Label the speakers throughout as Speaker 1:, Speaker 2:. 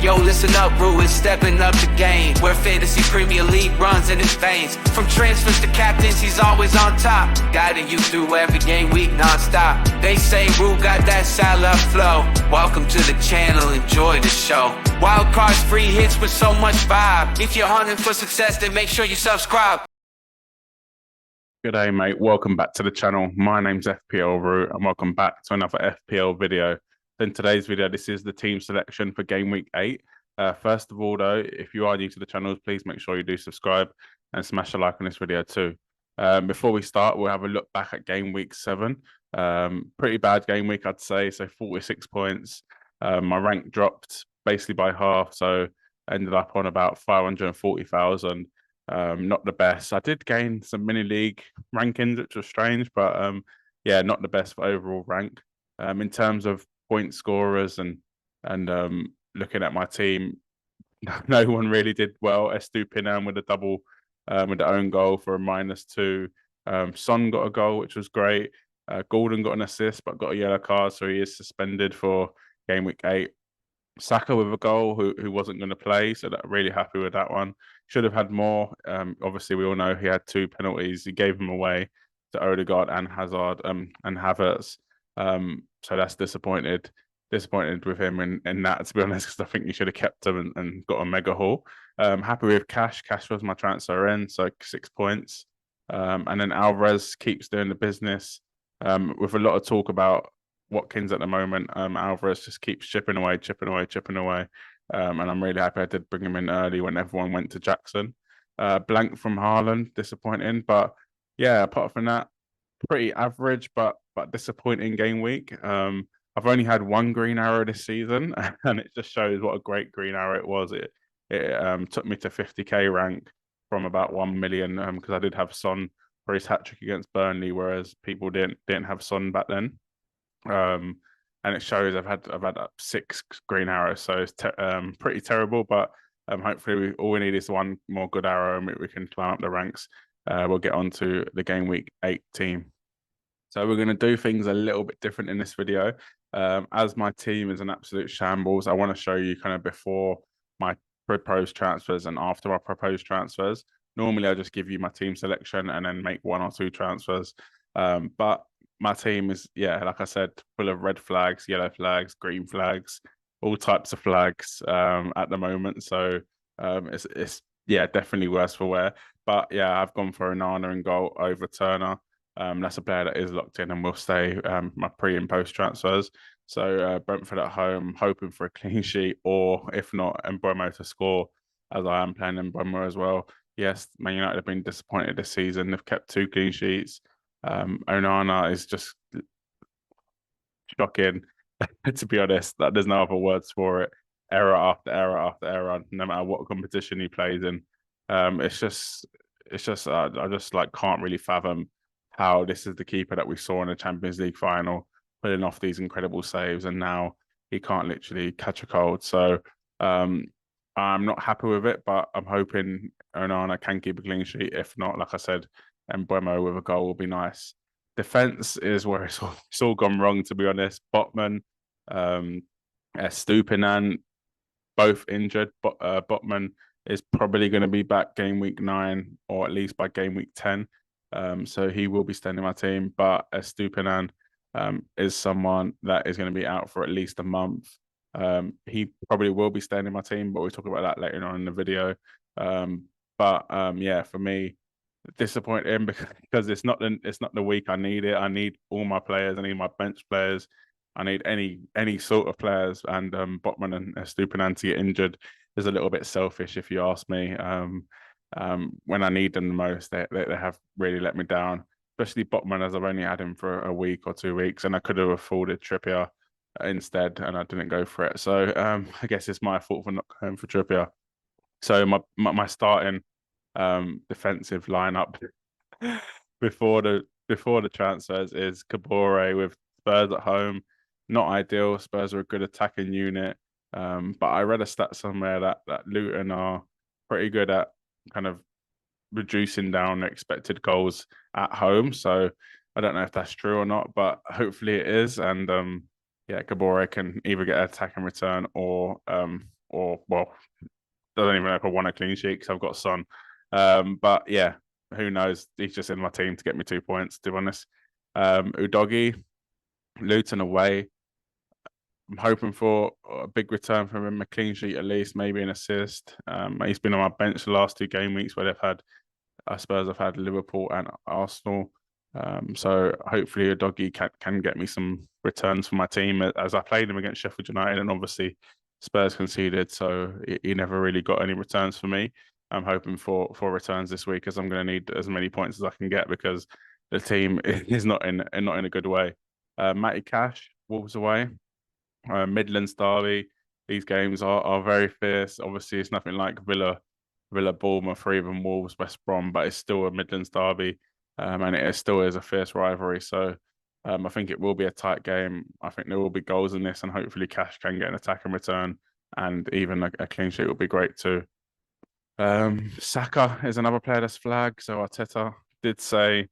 Speaker 1: Yo, listen up, Rue is stepping up the game, where fantasy Premier League runs in his veins. From transfers to captains, he's always on top, guiding you through every game week non-stop. They say Rue got that Salah flow. Welcome to the channel, enjoy the show. Wild cards, free hits with so much vibe. If you're hunting for success, then make sure you subscribe.
Speaker 2: G'day mate, welcome back to the channel. My name's FPL Rue and welcome back to another FPL video. In today's video, this is the team selection for game week 8. First of all though, if you are new to the channel, please make sure you do subscribe and smash a like on this video too. Before we start, we'll have a look back at game week 7. Pretty bad game week, I'd say, so 46 points. My rank dropped basically by half, so ended up on about 540,000. Not the best. I did gain some mini league rankings, which was strange, but yeah, not the best for overall rank. In terms of point scorers and looking at my team, no one really did well. Estupinan with a double with the own goal for a -2. Son got a goal, which was great. Gordon got an assist, but got a yellow card, so he is suspended for game week 8. Saka with a goal who wasn't going to play, so that really happy with that one. Should have had more. Obviously, we all know he had 2 penalties. He gave them away to Odegaard and Hazard and Havertz. So that's disappointed with him in that, to be honest, because I think he should have kept him and got a mega haul. Happy with Cash. Cash was my transfer in, so 6 points. And then Alvarez keeps doing the business. With a lot of talk about Watkins at the moment, Alvarez just keeps chipping away. And I'm really happy I did bring him in early when everyone went to Jackson. Blank from Haaland, disappointing. But yeah, apart from that, pretty average, but disappointing game week. I've only had 1 green arrow this season, and it just shows what a great green arrow it was. It took me to 50k rank from about 1 million, because I did have Son for his hat-trick against Burnley, whereas people didn't have Son back then. And it shows I've had 6 green arrows, so it's pretty terrible. But hopefully all we need is 1 more good arrow, and we can climb up the ranks. We'll get on to the game week 8 team. So we're going to do things a little bit different in this video. As my team is an absolute shambles, I want to show you kind of before my proposed transfers and after my proposed transfers. Normally, I'll just give you my team selection and then make 1 or 2 transfers. But my team is, yeah, like I said, full of red flags, yellow flags, green flags, all types of flags at the moment. So it's yeah, definitely worse for wear. But yeah, I've gone for Onana in goal over Turner. That's a player that is locked in and will stay my pre and post transfers. So Brentford at home, hoping for a clean sheet, or if not, Mbeumo to score, as I am playing Mbeumo as well. Yes, Man United have been disappointed this season. They've kept 2 clean sheets. Onana is just shocking, to be honest. That there's no other words for it. Error after error after error, no matter what competition he plays in. It's just I just like can't really fathom how this is the keeper that we saw in the Champions League final, pulling off these incredible saves, and now he can't literally catch a cold. So I'm not happy with it, but I'm hoping Onana can keep a clean sheet. If not, like I said, Mbeumo with a goal will be nice. Defense is where it's all gone wrong, to be honest. Botman, Estupinan, both injured. Botman is probably going to be back game week 9, or at least by game week 10. So he will be staying in my team. But Estupinan is someone that is going to be out for at least a month. He probably will be staying in my team, but we'll talk about that later on in the video. Yeah, for me, disappointing because it's not the week I need it. I need all my players. I need my bench players. I need any sort of players. And Botman and Estupinan to get injured is a little bit selfish, if you ask me. When I need them the most, they have really let me down. Especially Botman, as I've only had him for a week or 2 weeks, and I could have afforded Trippier instead, and I didn't go for it. So I guess it's my fault for not going for Trippier. So my starting defensive lineup before the transfers is Kabore with Spurs at home. Not ideal. Spurs are a good attacking unit, but I read a stat somewhere that Luton are pretty good at kind of reducing down expected goals at home. So I don't know if that's true or not, but hopefully it is. And yeah, Kabore can either get an attack and return or won a clean sheet because I've got Son. But yeah, who knows? He's just in my team to get me 2 points, to be honest. Udogi, Luton away. I'm hoping for a big return from him, a clean sheet at least, maybe an assist. He's been on my bench the last 2 game weeks where they've had, I suppose I've had Liverpool and Arsenal. So hopefully a doggy can get me some returns for my team as I played him against Sheffield United, and obviously Spurs conceded, so he never really got any returns for me. I'm hoping for returns this week as I'm going to need as many points as I can get because the team is not in a good way. Matty Cash, Wolves away. Midlands derby. These games are very fierce. Obviously, it's nothing like Villa, Bournemouth, or even Wolves, West Brom, but it's still a Midlands derby, and it still is a fierce rivalry. So, I think it will be a tight game. I think there will be goals in this, and hopefully, Cash can get an attack and return, and even a clean sheet would be great too. Saka is another player that's flagged. So Arteta did say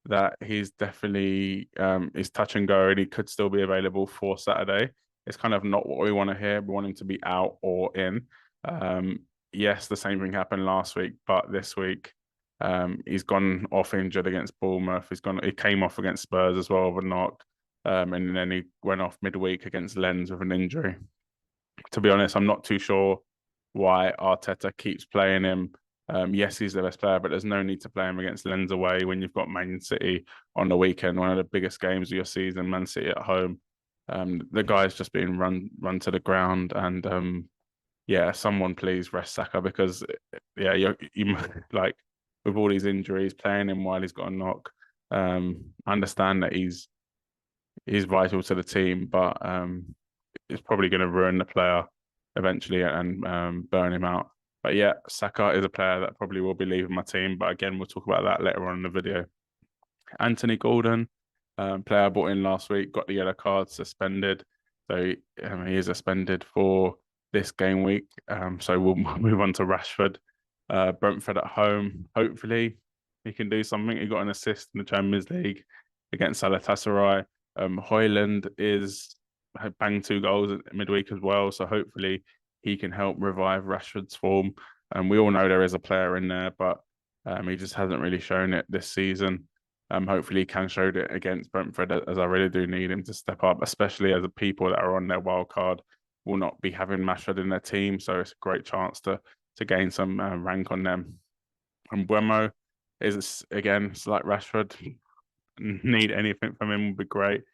Speaker 2: that he's definitely is touch and go, and he could still be available for Saturday. It's kind of not what we want to hear. We want him to be out or in. Yes, the same thing happened last week, but this week he's gone off injured against Bournemouth. He came off against Spurs as well with a knock, and then he went off midweek against Lens with an injury. To be honest, I'm not too sure why Arteta keeps playing him. Yes, he's the best player, but there's no need to play him against Lens away when you've got Man City on the weekend, one of the biggest games of your season, Man City at home. The guy's just being run to the ground, and yeah, someone please rest Saka because yeah, you like with all these injuries, playing him while he's got a knock. I understand that he's vital to the team, but it's probably going to ruin the player eventually and burn him out. But yeah, Saka is a player that probably will be leaving my team. But again, we'll talk about that later on in the video. Anthony Gordon, player I brought in last week, got the yellow card, suspended. So he is suspended for this game week. So we'll move on to Rashford. Brentford at home. Hopefully he can do something. He got an assist in the Champions League against Galatasaray. Højlund had banged 2 goals at midweek as well. So hopefully he can help revive Rashford's form. And we all know there is a player in there, but he just hasn't really shown it this season. Hopefully he can show it against Brentford, as I really do need him to step up, especially as the people that are on their wild card will not be having Rashford in their team. So it's a great chance to gain some rank on them. And Buemo is, again, it's like Rashford. Need anything from him would be great.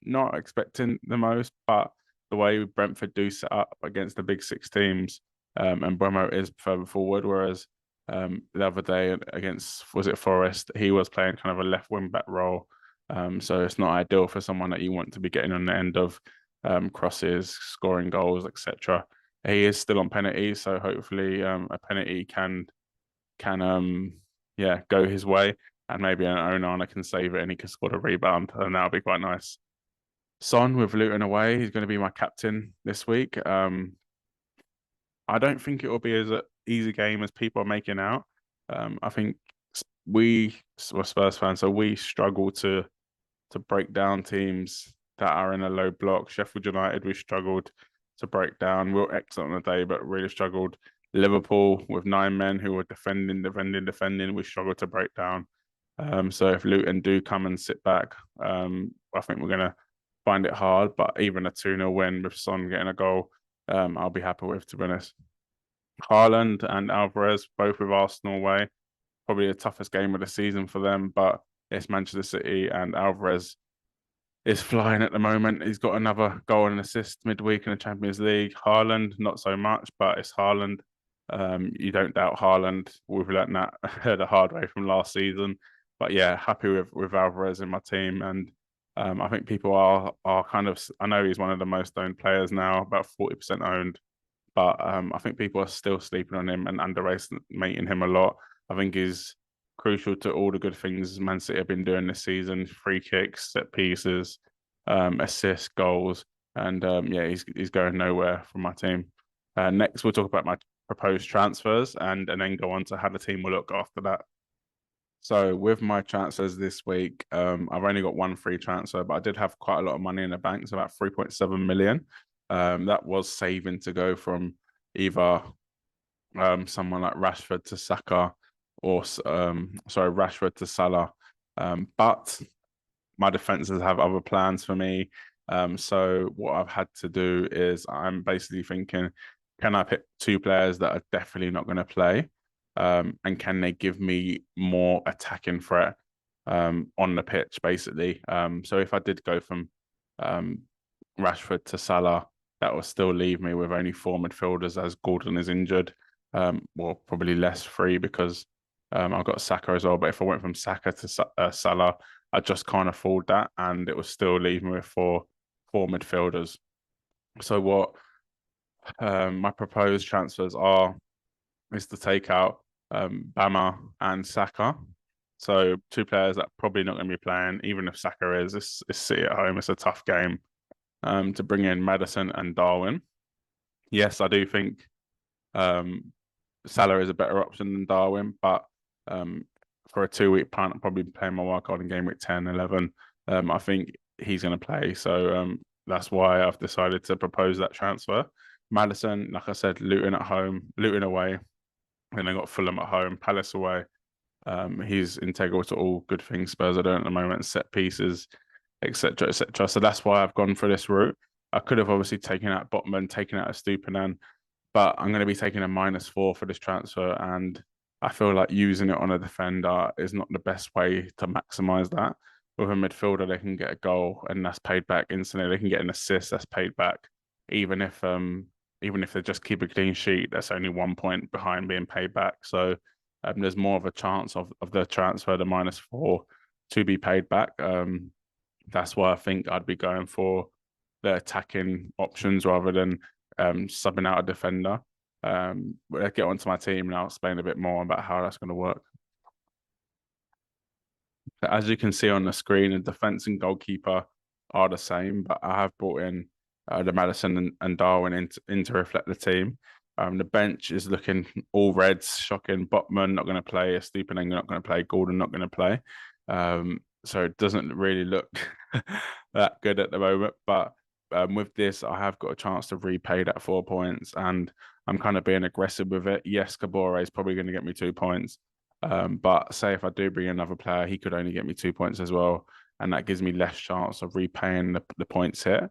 Speaker 2: Not expecting the most, but the way Brentford do set up against the big 6 teams, and Buemo is further forward, whereas the other day against, was it Forest, he was playing kind of a left wing back role. So it's not ideal for someone that you want to be getting on the end of crosses, scoring goals, etc. He is still on penalties, so hopefully a penalty can go his way, and maybe an Onana can save it and he can score a rebound, and that'll be quite nice. Son with Luton away, he's going to be my captain this week. I don't think it will be as an easy game as people are making out. I think we're Spurs fans, so we struggle to break down teams that are in a low block. Sheffield United, we struggled to break down. We were excellent on the day, but really struggled. Liverpool with 9 men who were defending. We struggled to break down. So if Luton do come and sit back, I think we're going to find it hard. But even a 2-0 win with Son getting a goal, I'll be happy with, to be honest. Haaland and Alvarez, both with Arsenal away. Probably the toughest game of the season for them, but it's Manchester City, and Alvarez is flying at the moment. He's got another goal and assist midweek in the Champions League. Haaland, not so much, but it's Haaland. You don't doubt Haaland. We've learned that the hard way from last season. But yeah, happy with Alvarez in my team. And I think people are kind of, I know he's one of the most owned players now, about 40% owned. But I think people are still sleeping on him and underestimating him a lot. I think he's crucial to all the good things Man City have been doing this season: free kicks, set pieces, assists, goals, and yeah, he's going nowhere from my team. Next, we'll talk about my proposed transfers and then go on to how the team will look after that. So with my transfers this week, I've only got 1 free transfer, but I did have quite a lot of money in the bank, so about 3.7 million. That was saving to go from either someone like Rashford to Saka, or sorry, Rashford to Salah. But my defenses have other plans for me. So what I've had to do is I'm basically thinking, can I pick two players that are definitely not going to play? And can they give me more attacking threat on the pitch, basically? So if I did go from Rashford to Salah, that will still leave me with only four midfielders as Gordon is injured. Well, probably less three because I've got Saka as well. But if I went from Saka to Salah, I just can't afford that, and it would still leave me with four midfielders. So what my proposed transfers is to take out Bama and Saka. So two players that are probably not going to be playing, even if Saka is. It's City at home. It's a tough game. To bring in Maddison and Darwin. Yes, I do think Salah is a better option than Darwin, but for a 2-week punt, I'll probably play my wildcard in game week 10, 11. I think he's going to play. So that's why I've decided to propose that transfer. Maddison, like I said, Luton at home, Luton away. Then they got Fulham at home, Palace away. He's integral to all good things Spurs are doing at the moment, set pieces, etc., etc. So that's why I've gone for this route. I could have obviously taken out Botman, taken out a Stupinan, but I'm going to be taking a -4 for this transfer, and I feel like using it on a defender is not the best way to maximise that. With a midfielder, they can get a goal and that's paid back instantly. They can get an assist that's paid back, even if they just keep a clean sheet, that's only 1 point behind being paid back. So there's more of a chance of the transfer, the -4, to be paid back. That's why I think I'd be going for the attacking options rather than subbing out a defender. Let's get onto my team and I'll explain a bit more about how that's going to work. As you can see on the screen, the defense and goalkeeper are the same, but I have brought in the Maddison and Darwin in to reflect the team. The bench is looking all reds, shocking. Botman not going to play, Stupinan not going to play, Gordon not going to play. So it doesn't really look that good at the moment. But with this, I have got a chance to repay that 4 points, and I'm kind of being aggressive with it. Yes, Kabore is probably going to get me 2 points. But say if I do bring another player, he could only get me 2 points as well. And that gives me less chance of repaying the points here.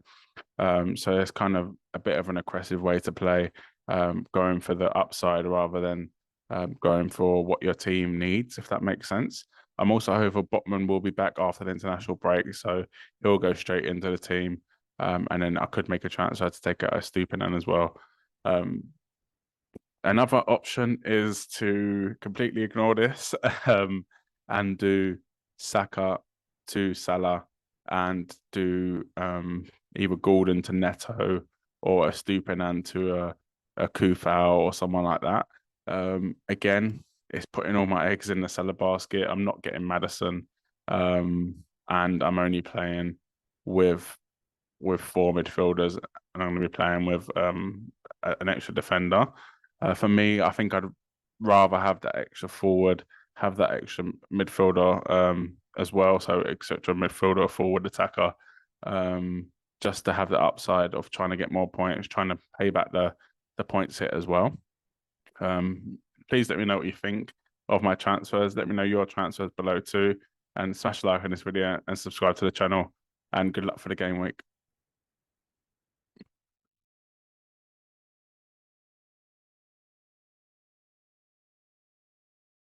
Speaker 2: So it's kind of a bit of an aggressive way to play, going for the upside rather than going for what your team needs, if that makes sense. I'm also hopeful Botman will be back after the international break, so he'll go straight into the team. And then I could make a transfer to take out a Stupinan as well. Another option is to completely ignore this and do Saka to Salah and do either Gordon to Neto or a Stupinan to a Kufau or someone like that. Again, it's putting all my eggs in the Salah basket. I'm not getting Maddison, and I'm only playing with 4 midfielders, and I'm going to be playing with an extra defender. For me, I think I'd rather have that extra forward, have that extra midfielder as well. So, etc. midfielder, forward attacker, just to have the upside of trying to get more points, trying to pay back the points hit as well. Please let me know what you think of my transfers. Let me know your transfers below too, and smash a like on this video and subscribe to the channel. And good luck for the game week.